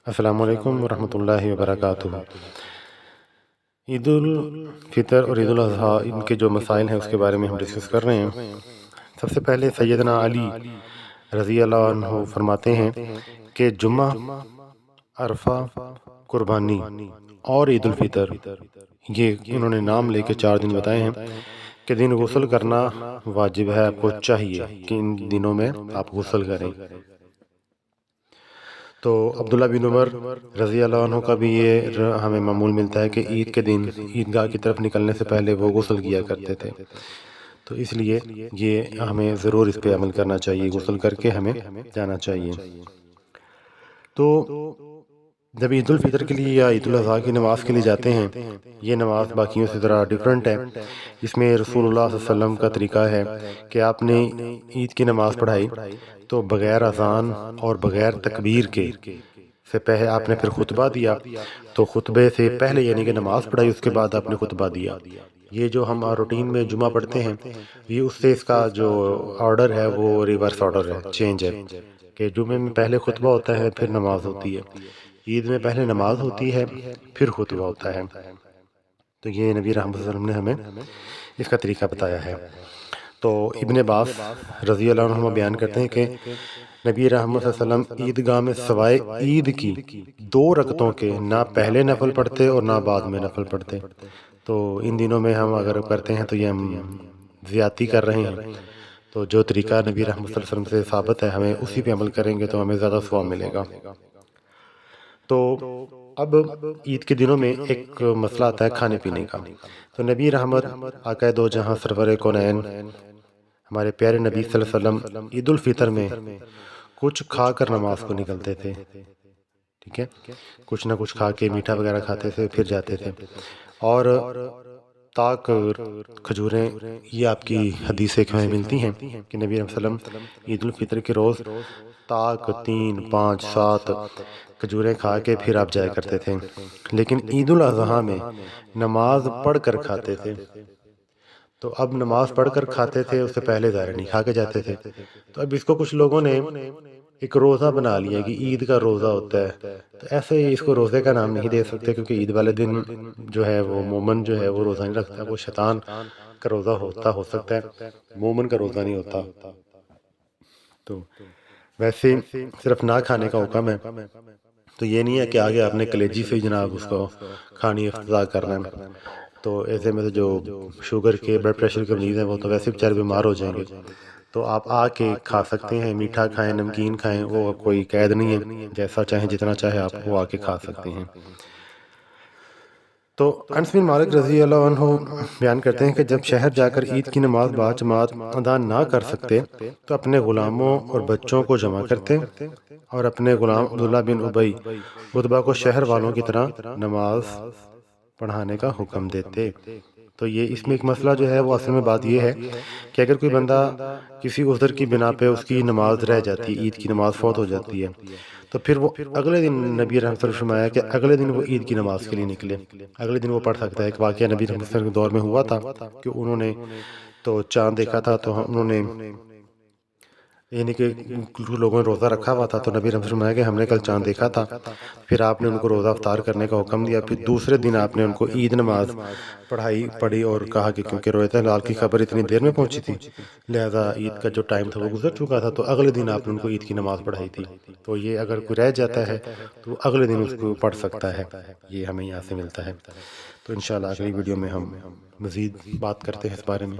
السلام علیکم ورحمۃ اللہ وبرکاتہ۔ عید الفطر اور عید الاضحیٰ، ان کے جو مسائل ہیں اس کے بارے میں ہم ڈسکس کر رہے ہیں۔ سب سے پہلے سیدنا علی رضی اللہ عنہ فرماتے ہیں کہ جمعہ، عرفہ، قربانی اور عید الفطر، یہ انہوں نے نام لے کے 4 دن بتائے ہیں کہ دن غسل کرنا واجب ہے، آپ کو چاہیے کہ ان دنوں میں آپ غسل کریں۔ تو عبداللہ بن عمر رضی اللہ عنہ کا بھی یہ ہمیں معمول ملتا ہے کہ عید کے دن عیدگاہ کی طرف نکلنے سے پہلے وہ غسل کیا کرتے تھے، تو اس لیے یہ ہمیں ضرور اس پہ عمل کرنا چاہیے، غسل کر کے ہمیں جانا چاہیے۔ تو جب عید الفطر کے لیے یا عید الاضحیٰ کی نماز کے لیے جاتے ہیں، یہ نماز باقیوں سے ذرا ڈیفرنٹ ہے۔ اس میں رسول اللہ صلی اللہ علیہ وسلم کا طریقہ ہے کہ آپ نے عید کی نماز پڑھائی تو بغیر اذان اور بغیر تکبیر کے سے پہلے آپ نے پھر خطبہ دیا، تو خطبے سے پہلے یعنی کہ نماز پڑھائی، اس کے بعد آپ نے خطبہ دیا۔ یہ جو ہم روٹین میں جمعہ پڑھتے ہیں، یہ اس سے اس کا جو آرڈر ہے وہ ریورس آرڈر ہے، چینج ہے، کہ جمعے میں پہلے خطبہ ہوتا ہے پھر نماز ہوتی ہے، عید میں پہلے نماز ہوتی ہے پھر خطبہ ہوتا ہے۔ تو یہ نبی رحمت صلی اللہ علیہ وسلم نے ہمیں اس کا طریقہ بتایا ہے۔ تو ابن عباس رضی اللہ عنہ بیان کرتے ہیں کہ نبی رحمت صلی اللہ علیہ وسلم عیدگاہ میں سوائے عید کی 2 رکعتوں کے نہ پہلے نفل پڑھتے اور نہ بعد میں نفل پڑھتے۔ تو ان دنوں میں ہم اگر کرتے ہیں تو یہ ہم زیادتی کر رہے ہیں، تو جو طریقہ نبی رحمت صلی اللہ علیہ وسلم سے ثابت ہے ہمیں اسی پہ عمل کریں گے تو ہمیں زیادہ ثواب ملے گا۔ تو اب عید کے دنوں میں ایک مسئلہ آتا ہے کھانے پینے کا۔ تو نبی رحمت آقا دو جہاں سرور کونین ہمارے پیارے نبی صلی اللہ علیہ وسلم عید الفطر میں کچھ کھا کر نماز کو نکلتے تھے، ٹھیک ہے، کچھ نہ کچھ کھا کے میٹھا وغیرہ کھاتے تھے پھر جاتے تھے، اور تاک کھجوریں، یہ آپ کی حدیثیں ہمیں ملتی ہیں کہ نبی صلی اللہ علیہ وسلم عید الفطر کے روز تاک 3، 5، 7 کھجوریں کھا کے پھر آپ جایا کرتے تھے، لیکن عید الاضحیٰ میں نماز پڑھ کر کھاتے تھے۔ تو اب نماز پڑھ کر کھاتے تھے، اس سے پہلے ظاہر نہیں کھا کے جاتے تھے، تو اب اس کو کچھ لوگوں نے ایک روزہ بنا لیا کہ عید کا روزہ ہوتا ہے، تو ایسے ہی اس کو روزے کا نام نہیں دے سکتے، کیونکہ عید والے دن جو ہے وہ مومن جو ہے وہ روزہ نہیں رکھتا، وہ شیطان کا روزہ ہو سکتا ہے، مومن کا روزہ نہیں ہوتا۔ تو ویسے صرف نہ کھانے کا حکم ہے، تو یہ نہیں ہے کہ آگے آپ نے کلیجی سے جناب اس کو کھانی افتضاح کرنا ہے۔ تو ایسے میں تو جو شوگر کے، بلڈ پریشر کے مریض ہیں وہ تو ویسے بیچارے بیمار ہو جائیں گے، تو آپ آ کے کھا سکتے ہیں، میٹھا کھائیں، نمکین کھائیں، وہ کوئی قید نہیں ہے، جیسا چاہیں جتنا چاہے آپ وہ آ کے کھا سکتے ہیں۔ تو انس بن مالک رضی اللہ عنہ بیان کرتے ہیں کہ جب شہر جا کر عید کی نماز باجماعت ادا نہ کر سکتے تو اپنے غلاموں اور بچوں کو جمع کرتے اور اپنے غلام عبداللہ بن ابی عتبہ کو شہر والوں کی طرح نماز پڑھانے کا حکم دیتے۔ تو یہ اس میں ایک مسئلہ جو ہے وہ اصل میں بات یہ ہے کہ اگر کوئی بندہ کسی عذر کی بنا پہ اس کی نماز رہ جاتی ہے، عید کی نماز فوت ہو جاتی ہے، تو پھر وہ اگلے دن نبی رحمت صلی اللہ علیہ وسلم فرمایا کہ اگلے دن وہ عید کی نماز کے لیے نکلے، اگلے دن وہ پڑھ سکتا ہے۔ ایک واقعہ نبی رحمت صلی اللہ علیہ وسلم کے دور میں ہوا تھا کہ انہوں نے تو چاند دیکھا تھا، تو انہوں نے یعنی کہ لوگوں نے روزہ رکھا ہوا تھا، تو نبی رحمت صلی اللہ علیہ وسلم فرمایا کہ ہم نے کل چاند دیکھا تھا، پھر آپ نے ان کو روزہ افطار کرنے کا حکم دیا، پھر دوسرے دن آپ نے ان کو عید نماز پڑھی اور کہا کہ کیونکہ رویت ہلال کی خبر اتنی دیر میں پہنچی تھی لہذا عید کا جو ٹائم تھا وہ گزر چکا تھا، تو اگلے دن آپ نے ان کو عید کی نماز پڑھائی تھی۔ تو یہ اگر کوئی رہ جاتا ہے تو اگلے دن اس کو پڑھ سکتا ہے، یہ ہمیں یہاں سے ملتا ہے۔ تو انشاءاللہ اگلی ویڈیو میں ہم مزید بات کرتے ہیں اس بارے میں۔